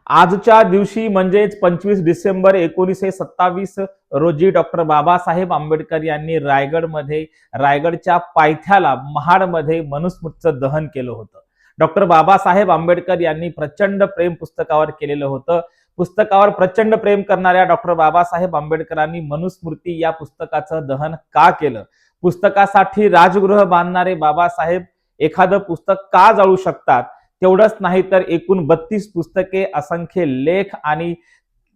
आजच्या दिवशी म्हणजेच 25 डिसेंबर 1927 रोजी डॉक्टर बाबासाहेब आंबेडकर यांनी रायगडच्या पायथ्याला महाडमध्ये मनुस्मृतीचं दहन केलं होतं. डॉक्टर बाबासाहेब आंबेडकर यांनी प्रचंड प्रेम पुस्तकावर केलेलं होतं. पुस्तकावर प्रचंड प्रेम करणाऱ्या डॉक्टर बाबासाहेब आंबेडकरांनी मनुस्मृती या पुस्तकाचं दहन का केलं? पुस्तकासाठी राजगृह बांधणारे बाबासाहेब एखादं पुस्तक का जाळू शकतात? तेवढंच नाही तर एकूण 32 पुस्तके, असंख्य लेख आणि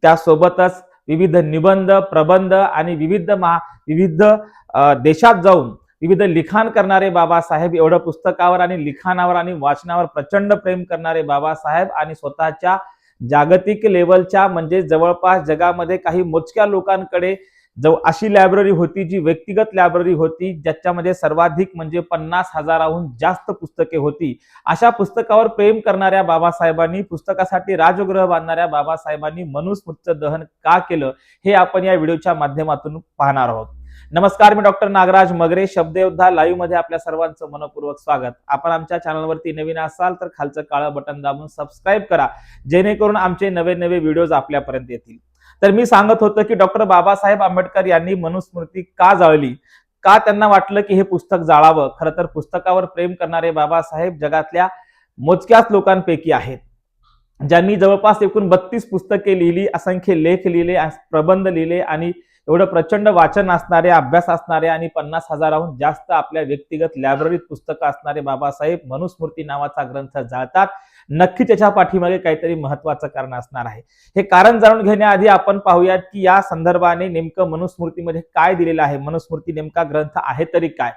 त्यासोबतच विविध निबंध, प्रबंध आणि विविध देशात जाऊन विविध लिखाण करणारे बाबासाहेब, एवढं पुस्तकावर आणि लिखाणावर आणि वाचनावर प्रचंड प्रेम करणारे बाबासाहेब आणि स्वतःच्या जागतिक लेवलच्या म्हणजे जवळपास जगामध्ये काही मोजक्या लोकांकडे अशी लायब्ररी होती जी व्यक्तिगत लायब्ररी होती, ज्याच्यामध्ये सर्वाधिक म्हणजे 50,000हून जास्त पुस्तके होती. अशा पुस्तकावर प्रेम करणाऱ्या बाबासाहेबांनी, पुस्तकासाठी राजगृह बांधणाऱ्या बाबासाहेबांनी मनुस्मृतीचं दहन का केलं, हे आपण या व्हिडिओच्या माध्यमातून पाहणार आहोत. नमस्कार, मी डॉक्टर नागराज मगरे, शब्दयोद्धा लाईव्ह मध्ये आपल्या सर्वांचं मनपूर्वक स्वागत. आपण आमच्या चॅनलवरती नवीन असाल तर खालचं काळं बटन दाबून सबस्क्राईब करा, जेणेकरून आमचे नवे नवे व्हिडिओज आपल्यापर्यंत येतील. तर मी सांगत होतो की डॉक्टर बाबासाहेब आंबेडकर यांनी मनुस्मृती का जाळली, का त्यांना वाटलं की हे पुस्तक जाळावं. खरं तर पुस्तकावर प्रेम करणारे बाबासाहेब जगातल्या मोजक्याच लोकांपैकी आहेत, ज्यांनी जवळपास एकूण 32 पुस्तके लिहिली, असंख्य लेख लिहिले, प्रबंध लिहिले आणि एवढं प्रचंड वाचन असणारे, अभ्यास असणारे आणि 50,000हून जास्त आपल्या व्यक्तिगत लायब्ररीत पुस्तकं असणारे बाबासाहेब मनुस्मृती नावाचा ग्रंथ जाळतात. नक्की त्याच्या पाठीमागे काहीतरी महत्वाचं कारण असणार आहे. हे कारण जाणून घेण्याआधी आपण पाहूयात की या संदर्भाने नेमकं मनुस्मृतीमध्ये काय दिलेलं आहे. मनुस्मृती नेमका ग्रंथ आहे तरी काय?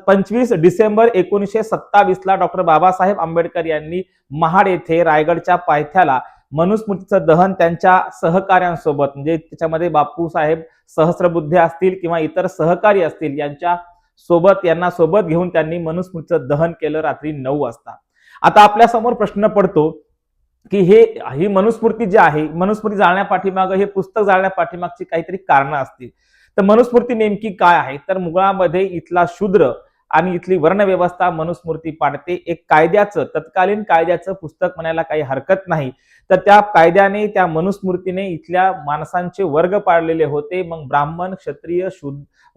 25 डिसेंबर 1927 ला डॉक्टर बाबासाहेब आंबेडकर यांनी महाड येथे रायगडच्या पायथ्याला मनुस्मृतीचं दहन त्यांच्या सहकार्यांसोबत, म्हणजे त्याच्यामध्ये बापूसाहेब सहस्रबुद्धे असतील किंवा इतर सहकारी असतील, यांना सोबत घेऊन त्यांनी मनुस्मृतीचं दहन केलं रात्री 9 वाजता. आता आपल्या समोर प्रश्न पडतो की ही मनुस्मृती जी आहे, मनुस्मृती जाळण्यापाठीमागं, हे पुस्तक जाळण्यापाठीमागची काहीतरी कारणं असतील. तर मनुस्मृती नेमकी काय आहे? तर मुळामध्ये इथला शूद्र आणि इथली वर्णव्यवस्था मनुस्मृती पाडते. एक तत्कालीन कायद्याचं पुस्तक म्हणायला काही हरकत नाही. तर त्या कायद्याने, त्या मनुस्मृतीने इथल्या माणसांचे वर्ग पाडलेले होते. मग ब्राह्मण, क्षत्रिय,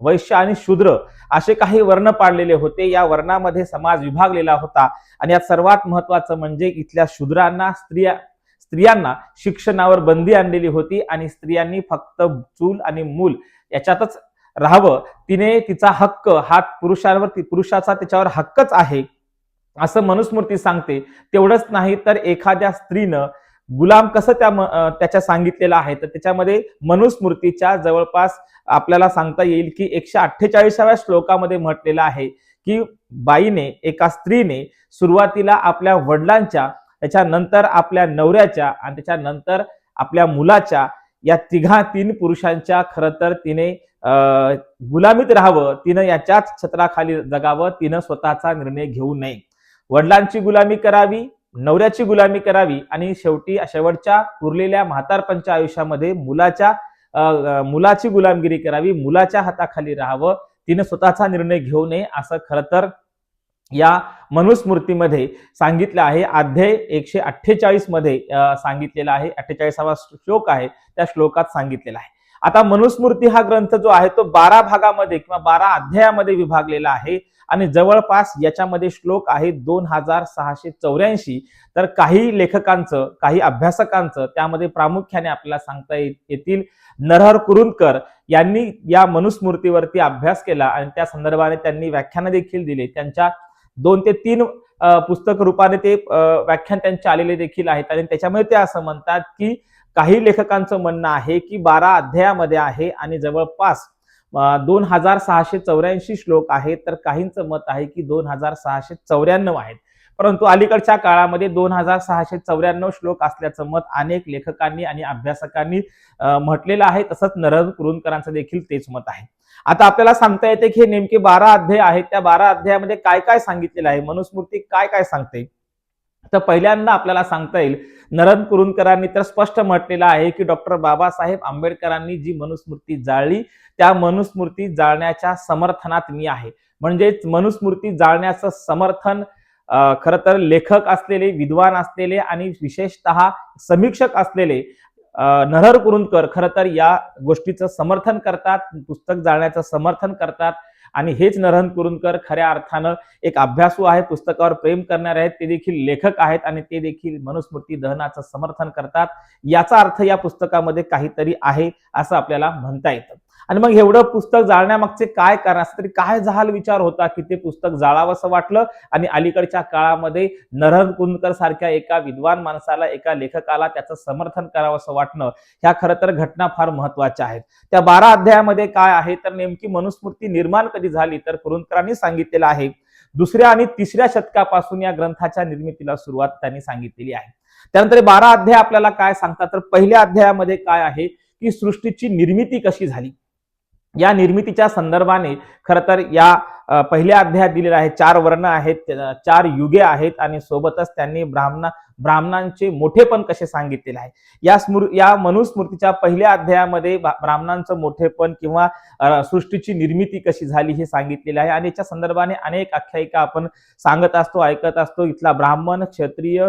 वैश्य आणि शूद्र असे काही वर्ण पाडलेले होते. या वर्णामध्ये समाज विभागलेला होता आणि यात सर्वात महत्वाचं म्हणजे इथल्या शूद्रांना, स्त्रियांना शिक्षणावर बंदी आणलेली होती आणि स्त्रियांनी फक्त चूल आणि मूल याच्यातच राहावं. तिने तिचा हक्क हा पुरुषाचा त्याच्यावर हक्कच आहे असं मनुस्मृती सांगते. तेवढंच नाही तर एखाद्या स्त्रीनं गुलाम कसं त्याच्या सांगितलेलं आहे, तर त्याच्यामध्ये मनुस्मृतीच्या जवळपास आपल्याला सांगता येईल की 148व्या श्लोकामध्ये म्हटलेलं आहे की एका स्त्रीने सुरुवातीला आपल्या वडिलांच्या, त्याच्यानंतर आपल्या नवऱ्याच्या आणि त्याच्यानंतर आपल्या मुलाच्या, या तीन पुरुषांच्या खरं तर तिने गुलामीत राहावं. तिनं याच्याच छत्राखाली जगावं. तिनं स्वतःचा निर्णय घेऊ नये. वडिलांची गुलामी करावी, नवऱ्याची गुलामी करावी आणि शेवटच्या उरलेल्या म्हातारपणच्या आयुष्यामध्ये मुलाची गुलामगिरी करावी, मुलाच्या हाताखाली राहावं. तिने स्वतःचा निर्णय घेऊ नये असं खरं तर या मनुस्मृतीमध्ये सांगितलं आहे. अध्याय 148 मध्ये सांगितलेला आहे. 48वा श्लोक आहे, त्या श्लोकात सांगितलेला आहे. आता मनुस्मृती हा ग्रंथ जो आहे तो 12 भागामध्ये किंवा 12 अध्यायामध्ये विभागलेला आहे आणि जवळपास याच्यामध्ये श्लोक आहे 2684. तर काही लेखकांचं, काही अभ्यासकांचं, त्यामध्ये प्रामुख्याने आपल्याला सांगता येतील नरहर कुरुंदकर यांनी या मनुस्मृतीवरती अभ्यास केला आणि त्या संदर्भाने त्यांनी व्याख्यानं देखील दिले. त्यांच्या 2 ते 3 पुस्तक रूपाने ते व्याख्यान त्यांचे आलेले देखील आहेत आणि त्याच्यामध्ये ते असं म्हणतात की काही लेखकांचं म्हणणं आहे की 12 अध्यायामध्ये आहे आणि जवळपास 2684 श्लोक आहेत. तर काहींचं मत आहे की 2694 आहेत. परंतु अलीकडच्या काळामध्ये 2694 श्लोक असल्याचं मत अनेक लेखकांनी आणि अभ्यासकांनी म्हटलेलं आहे. तसंच नरहर कुरुंदकरांचं देखील तेच मत आहे. आता आपल्याला सांगता येते की हे नेमके 12 अध्याय आहेत. त्या 12 अध्यायामध्ये काय काय सांगितलेलं आहे, मनुस्मृती काय काय सांगते. तर पहिल्यांदा आपल्याला सांगता येईल, नरहर कुरुंदकरांनी तर स्पष्ट म्हटलेलं आहे की डॉक्टर बाबासाहेब आंबेडकरांनी जी मनुस्मृती जाळली, त्या मनुस्मृती जाळण्याच्या समर्थनात मी आहे. म्हणजेच मनुस्मृती जाळण्याचं समर्थन खरं तर लेखक असलेले, विद्वान असलेले आणि विशेषतः समीक्षक असलेले नरहर कुरुंदकर खरं तर या गोष्टीचं समर्थन करतात, पुस्तक जाळण्याचं समर्थन करतात. आणि हेच नरहर कुरुंदकर खऱ्या अर्थानं एक अभ्यासू आहे, पुस्तकावर प्रेम करणारे आहेत, ते देखील लेखक आहेत आणि ते देखील मनुस्मृती दहनाचं समर्थन करतात. याचा अर्थ या पुस्तकामध्ये काहीतरी आहे असं आपल्याला म्हणता येतं. आणि मग एवढं पुस्तक जाळण्यामागचे काय कारण असं तरी काय जहाल विचार होता की ते पुस्तक जाळावंसं वाटलं आणि अलीकडच्या काळामध्ये नरहर कुरुंदकर सारख्या एका विद्वान माणसाला, एका लेखकाला त्याचं समर्थन करावंसं वाटणं, ह्या खरं तर घटना फार महत्वाच्या आहेत. त्या 12 अध्यायामध्ये काय आहे तर नेमकी मनुस्मृती निर्माण कधी झाली तर कुरुंदकरांनी सांगितलेलं आहे 2ऱ्या आणि 3ऱ्या शतकापासून या ग्रंथाच्या निर्मितीला सुरुवात त्यांनी सांगितलेली आहे. त्यानंतर 12 अध्याय आपल्याला काय सांगतात तर पहिल्या अध्यायामध्ये काय आहे की सृष्टीची निर्मिती कशी झाली, या निर्मितीच्या संदर्भाने खरं तर या पहिल्या अध्यायात दिलेलं आहे. 4 वर्ण आहेत, 4 युगे आहेत आणि सोबतच त्यांनी ब्राह्मणांचे मोठेपण कसे सांगितलेले आहे. या मनुस्मृतीच्या पहिल्या अध्यायामध्ये ब्राह्मणांचं मोठेपण किंवा सृष्टीची निर्मिती कशी झाली हे सांगितलेलं आहे. आणि याच्या संदर्भाने अनेक आख्यायिका आपण सांगत असतो, ऐकत असतो. इथला ब्राह्मण, क्षत्रिय,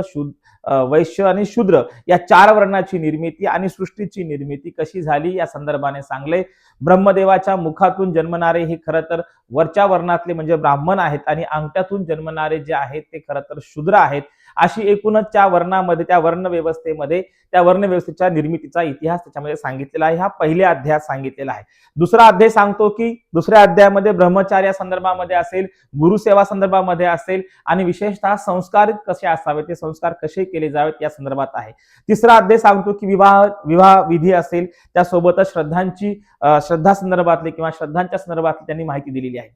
वैश्य आणि शूद्र या 4 वर्णाची निर्मिती आणि सृष्टीची निर्मिती कशी झाली या संदर्भाने सांगले. ब्रह्मदेवाच्या मुखातून जन्मणारे हे खरं तर वरच्या वर्णातले म्हणजे ब्राह्मण आहेत आणि अंगठ्यातून जन्मणारे जे आहेत ते खरं तर शूद्र आहेत. अशी एकूणच त्या वर्णामध्ये, त्या वर्णव्यवस्थेमध्ये, त्या वर्णव्यवस्थेच्या निर्मितीचा इतिहास त्याच्यामध्ये सांगितलेला आहे. हा पहिल्या अध्यायात सांगितलेला आहे. दुसरा अध्याय सांगतो की दुसऱ्या अध्यायामध्ये ब्रह्मचार्या संदर्भामध्ये असेल, गुरुसेवा संदर्भामध्ये असेल आणि विशेषतः संस्कार कसे असावेत, ते संस्कार कसे केले जावेत या संदर्भात आहे. तिसरा अध्याय सांगतो की विवाह विधी असेल, त्यासोबतच श्रद्धा संदर्भातले किंवा श्रद्धांच्या संदर्भातली त्यांनी माहिती दिलेली आहे.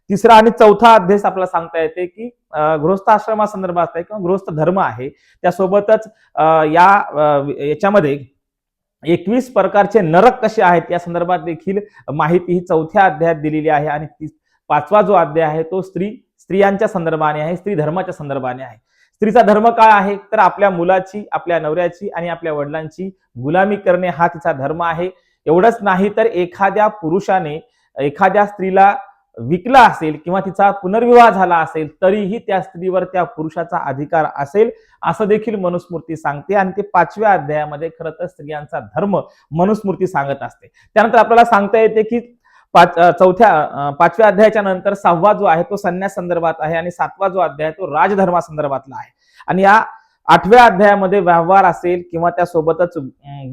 तिसरा आणि चौथा अध्याय आपल्याला सांगता येते की गृहस्थ आश्रमासंदर्भात आहे किंवा गृहस्थ धर्म आहे. त्यासोबतच याच्यामध्ये 21 प्रकारचे नरक कसे आहेत या संदर्भात देखील माहिती ही चौथ्या अध्यायात दिलेली आहे. आणि 5वा जो अध्याय आहे तो स्त्रियांच्या संदर्भाने आहे, स्त्री धर्माच्या संदर्भाने आहे. स्त्रीचा धर्म काय आहे तर आपल्या मुलाची, आपल्या नवऱ्याची आणि आपल्या वडिलांची गुलामी करणे हा तिचा धर्म आहे. एवढंच नाही तर एखाद्या पुरुषाने एखाद्या स्त्रीला विकला असेल किंवा तिचा पुनर्विवाह झाला असेल तरीही त्या स्त्रीवर त्या पुरुषाचा अधिकार असेल असं देखील मनुस्मृती सांगते. आणि ते 5व्या अध्यायामध्ये खरं तर स्त्रियांचा धर्म मनुस्मृती सांगत असते. त्यानंतर आपल्याला सांगता येते की 5व्या अध्यायाच्या नंतर 6वा जो आहे तो संन्यास संदर्भात आहे आणि 7वा जो अध्याय तो राजधर्मा संदर्भातला आहे. आणि या 8व्या अध्यायामध्ये व्यवहार असेल किंवा त्यासोबतच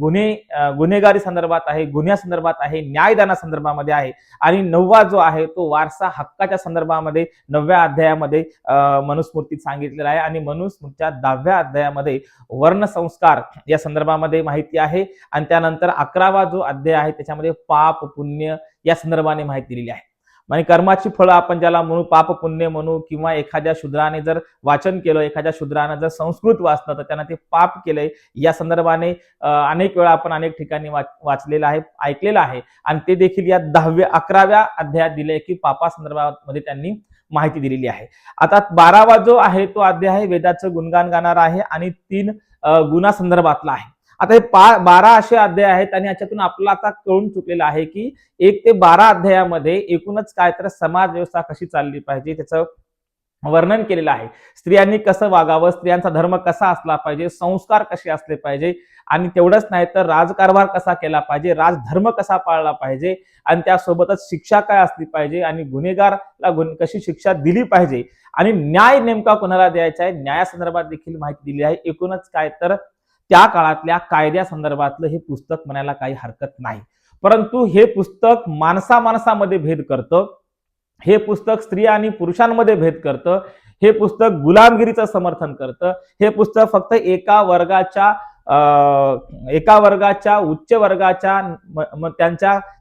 गुन्हेगारी संदर्भात आहे, गुन्ह्यासंदर्भात आहे, न्यायदाना संदर्भामध्ये आहे. आणि 9वा जो आहे तो वारसा हक्काच्या संदर्भामध्ये 9व्या अध्यायामध्ये मनुस्मृतीत सांगितलेला आहे. आणि मनुस्मृतीच्या 10व्या अध्यायामध्ये वर्णसंस्कार या संदर्भामध्ये माहिती आहे. आणि त्यानंतर 11वा जो अध्याय आहे त्याच्यामध्ये पाप पुण्य या संदर्भाने माहिती दिलेली आहे. म्हणजे कर्माची फळं आपण ज्याला म्हणू, पाप पुण्य म्हणू, किंवा एखाद्या शूद्राने जर वाचन केलं, एखाद्या शूद्रानं जर संस्कृत वाचलं तर त्यानं ते पाप केलंय या संदर्भाने अनेक वेळा आपण अनेक ठिकाणी वाचलेलं आहे, ऐकलेलं आहे. आणि ते देखील या 11व्या अध्यायात दिले की पापा संदर्भामध्ये त्यांनी माहिती दिलेली आहे. आता 12वा जो आहे तो अध्याय आहे वेदाचं गुणगान गाणारा आहे आणि 3 गुणासंदर्भातला आहे. आता हे 12 असे अध्याय आहेत आणि याच्यातून आपल्याला आता कळून चुकलेलं आहे की 1 ते 12 अध्यायामध्ये एकूणच काय तर समाज व्यवस्था कशी चालली पाहिजे त्याचं वर्णन केलेलं आहे. स्त्रियांनी कसं वागावं, स्त्रियांचा धर्म कसा असला पाहिजे, संस्कार कसे असले पाहिजे आणि तेवढंच नाही तर राजकारभार कसा केला पाहिजे, राजधर्म कसा पाळला पाहिजे आणि त्यासोबतच शिक्षा काय असली पाहिजे आणि गुन्हेगारला कशी शिक्षा दिली पाहिजे आणि न्याय नेमका कोणाला द्यायचा आहे, न्यायासंदर्भात देखील माहिती दिली आहे. एकूणच काय तर त्या काळातल्या कायद्या संदर्भातलं हे पुस्तक म्हणायला काही हरकत नाही. परंतु हे पुस्तक माणसामध्ये भेद करतं, हे पुस्तक स्त्रिया आणि पुरुषांमध्ये भेद करतं, हे पुस्तक गुलामगिरीचं समर्थन करतं, हे पुस्तक फक्त एका वर्गाच्या उच्च वर्गाच्या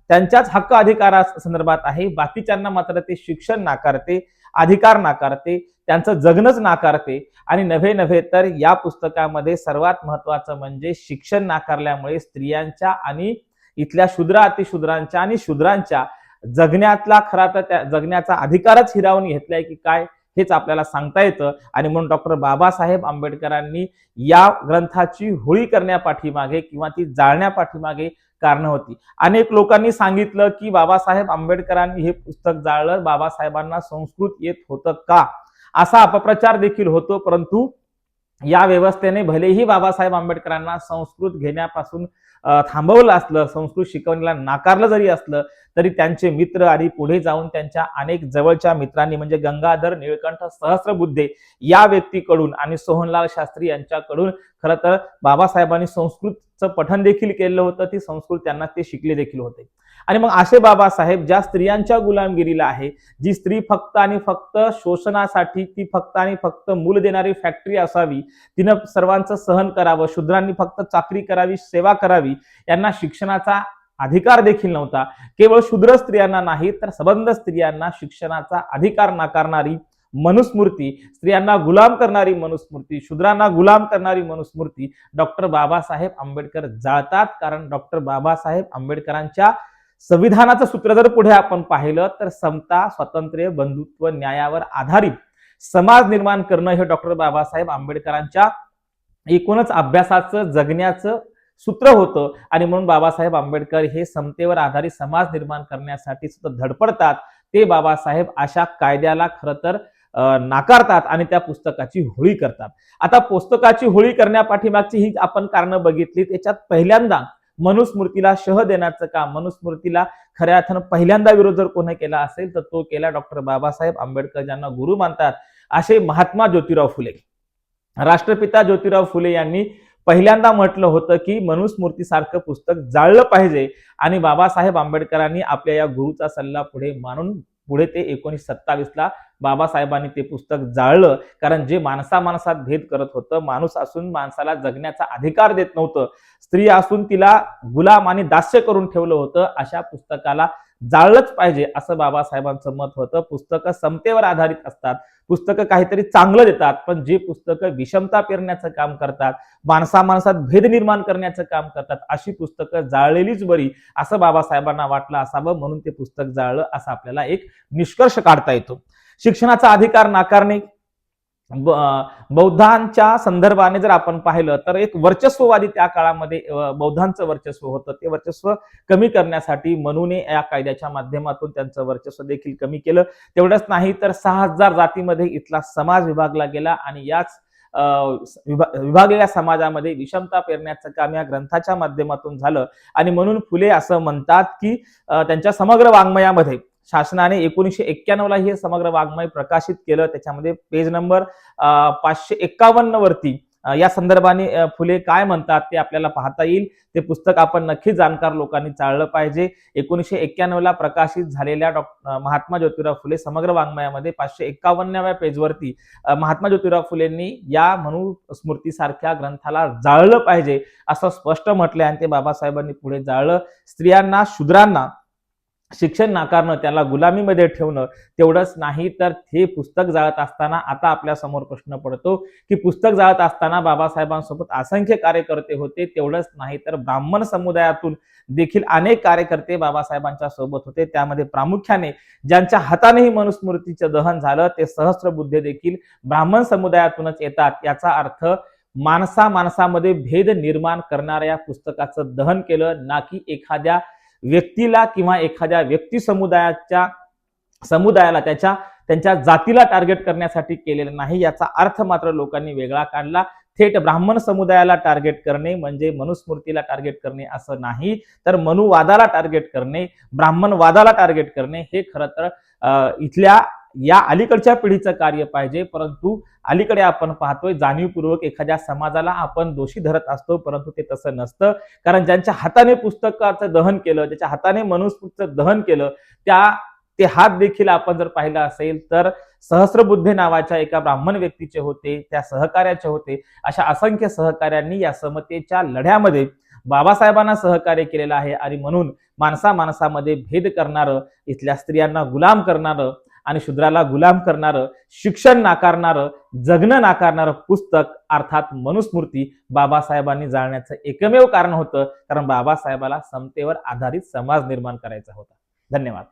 त्यांच्याच हक्क अधिकारा संदर्भात आहे. बाकीच्यांना मात्र ते शिक्षण नाकारते, अधिकार नाकारते, त्यांचं जगणंच नाकारते. आणि नव्हे तर या पुस्तकामध्ये सर्वात महत्वाचं म्हणजे शिक्षण नाकारल्यामुळे स्त्रियांच्या आणि इथल्या शूद्र अतिशूद्रांच्या आणि शूद्रांच्या जगण्यातला खरा तर त्या जगण्याचा अधिकारच हिरावून घेतलाय की काय हेच आपल्याला सांगता येतं. आणि म्हणून डॉक्टर बाबासाहेब आंबेडकरांनी या ग्रंथाची होळी करण्यापाठीमागे किंवा ती जाळण्यापाठीमागे कारण होती. अनेक लोकांनी सांगितलं की बाबासाहेब आंबेडकरांनी हे पुस्तक जाळलं, बाबासाहेबांना संस्कृत येत होतं का, असा अपप्रचार देखील होतो. परंतु या व्यवस्थेने भलेही बाबासाहेब आंबेडकरांना संस्कृत घेण्यापासून थांबवलं असलं, संस्कृत शिकवण्याला नाकारलं जरी असलं, तरी त्यांचे मित्र आणि पुढे जाऊन त्यांच्या अनेक जवळच्या मित्रांनी म्हणजे गंगाधर निळकंठ सहस्रबुद्धे या व्यक्तीकडून आणि सोहनलाल शास्त्री यांच्याकडून खरं तर बाबासाहेबांनी संस्कृतचं पठण देखील केलं होतं. ती संस्कृत त्यांना ते शिकले देखील होते. आणि मग असे बाबासाहेब ज्या स्त्रियांच्या गुलामगिरीला आहे, जी स्त्री फक्त आणि फक्त शोषणासाठी, ती फक्त आणि फक्त मूल देणारी फॅक्टरी असावी, तिनं सर्वांचं सहन करावं, शूद्रांनी फक्त चाकरी करावी, सेवा करावी, यांना शिक्षणाचा अधिकार देखील नव्हता. केवळ शूद्र स्त्रियांना नाही तर सबंध स्त्रियांना शिक्षणाचा अधिकार नाकारणारी मनुस्मृती, स्त्रियांना गुलाम करणारी मनुस्मृती, शूद्रांना गुलाम करणारी मनुस्मृती डॉक्टर बाबासाहेब आंबेडकर जाळतात. कारण डॉक्टर बाबासाहेब आंबेडकरांच्या संविधानाचं सूत्र जर पुढे आपण पाहिलं तर समता, स्वातंत्र्य, बंधुत्व, न्यायावर आधारित समाज निर्माण करणं हे डॉक्टर बाबासाहेब आंबेडकरांच्या एकूणच अभ्यासाचं, जगण्याचं सूत्र होतं. आणि म्हणून बाबासाहेब आंबेडकर हे समतेवर आधारित समाज निर्माण करण्यासाठी सुद्धा धडपडतात. ते बाबासाहेब अशा कायद्याला खरं तर नाकारतात आणि त्या पुस्तकाची होळी करतात. आता पुस्तकाची होळी करण्यापाठीमागची ही आपण कारणं बघितली. त्याच्यात पहिल्यांदा मनुस्मृतीला शह देण्याचं काम, मनुस्मृतीला खऱ्या अर्थानं पहिल्यांदा विरोध जर कोणी केला असेल तर तो केला डॉक्टर बाबासाहेब आंबेडकर, ज्यांना गुरु मानतात असे महात्मा ज्योतिराव फुले. राष्ट्रपिता ज्योतिराव फुले यांनी पहिल्यांदा म्हटलं होतं की मनुस्मृतीसारखं पुस्तक जाळलं पाहिजे. आणि बाबासाहेब आंबेडकरांनी आपल्या या गुरुचा सल्ला पुढे मानून पुढे ते 1927ला बाबासाहेबांनी ते पुस्तक जाळलं. कारण जे माणसामाणसात भेद करत होतं, माणूस असून माणसाला जगण्याचा अधिकार देत नव्हतं, स्त्री असून तिला गुलाम आणि दास्य करून ठेवलं होतं, अशा पुस्तकाला जाळलंच पाहिजे असं बाबासाहेबांचं मत होतं. पुस्तकं समतेवर आधारित असतात, पुस्तकं काहीतरी चांगलं देतात, पण जे पुस्तकं विषमता पेरण्याचं काम करतात, माणसामाणसात भेद निर्माण करण्याचं काम करतात, अशी पुस्तकं जाळलेलीच बरी असं बाबासाहेबांना वाटलं असावं, म्हणून ते पुस्तक जाळलं असा आपल्याला एक निष्कर्ष काढता येतो. शिक्षणाचा अधिकार नाकारणे, बौद्धांच्या संदर्भाने जर आपण पाहिलं तर एक वर्चस्ववादी त्या काळामध्ये बौद्धांचं वर्चस्व होतं. ते वर्चस्व कमी करण्यासाठी मनूने या कायद्याच्या माध्यमातून त्यांचं वर्चस्व देखील कमी केलं. तेवढंच नाही तर 6000 जातीमध्ये इथला समाज विभागला गेला आणि याच विभागलेल्या समाजामध्ये विषमता पेरण्याचं काम या ग्रंथाच्या माध्यमातून झालं. आणि म्हणून फुले असं म्हणतात की त्यांच्या समग्र वाङ्मयामध्ये शासनाने 1991ला हे समग्र वाङ्मय प्रकाशित केलं. त्याच्यामध्ये पेज नंबर 551 वरती या संदर्भाने फुले काय म्हणतात ते आपल्याला पाहता येईल. ते पुस्तक आपण नक्की जाणकार लोकांनी चाळलं पाहिजे. 1991ला प्रकाशित झालेल्या महात्मा ज्योतिराव फुले समग्र वाङ्मयामध्ये 551व्या पेजवरती महात्मा ज्योतिराव फुलेंनी या मनुस्मृतीसारख्या ग्रंथाला जाळलं पाहिजे असं स्पष्ट म्हटलंय आणि ते बाबासाहेबांनी पुढे जाळलं. स्त्रियांना, शूद्रांना शिक्षण नाकारणं, त्याला गुलामीमध्ये ठेवणं, तेवढंच नाही तर हे पुस्तक जाळत असताना आता आपल्या समोर प्रश्न पडतो की पुस्तक जाळत असताना बाबासाहेबांसोबत असंख्य कार्यकर्ते होते. तेवढंच नाही तर ब्राह्मण समुदायातून देखील अनेक कार्यकर्ते बाबासाहेबांच्या सोबत होते. त्यामध्ये प्रामुख्याने ज्यांच्या हाताने ही मनुस्मृतीचं दहन झालं ते सहस्रबुद्धे देखील ब्राह्मण समुदायातूनच येतात. याचा अर्थ माणसामध्ये भेद निर्माण करणाऱ्या या पुस्तकाचं दहन केलं, ना की एखाद्या व्यक्तीला किंवा एखाद्या व्यक्ती समुदायाला त्यांच्या जातीला टार्गेट करण्यासाठी केलेलं नाही. याचा अर्थ मात्र लोकांनी वेगळा काढला. थेट ब्राह्मण समुदायाला टार्गेट करणे म्हणजे मनुस्मृतीला टार्गेट करणे असं नाही, तर मनुवादाला टार्गेट करणे, ब्राह्मणवादाला टार्गेट करणे हे खरं तर इथल्या या अलीकडच्या पिढीचं कार्य पाहिजे. परंतु अलीकडे आपण पाहतोय जाणीवपूर्वक एखाद्या समाजाला आपण दोषी धरत असतो, परंतु ते तसं नसतं. कारण ज्यांच्या हाताने पुस्तकाचं दहन केलं, ज्याच्या हाताने मनुस्मृतीचं दहन केलं, ते हात देखील आपण जर पाहिला असेल तर सहस्रबुद्धे नावाच्या एका ब्राह्मण व्यक्तीचे होते, त्या सहकार्याचे होते. अशा असंख्य सहकार्यांनी या समतेच्या लढ्यामध्ये बाबासाहेबांना सहकार्य केलेलं आहे. आणि म्हणून माणसामध्ये भेद करणारं, इथल्या स्त्रियांना गुलाम करणारं आणि शूद्राला गुलाम करणारं, शिक्षण नाकारणारं, जगणं नाकारणारं पुस्तक अर्थात मनुस्मृती बाबासाहेबांनी जाळण्याचं एकमेव कारण होतं. कारण बाबासाहेबाला समतेवर आधारित समाज निर्माण करायचा होता. धन्यवाद.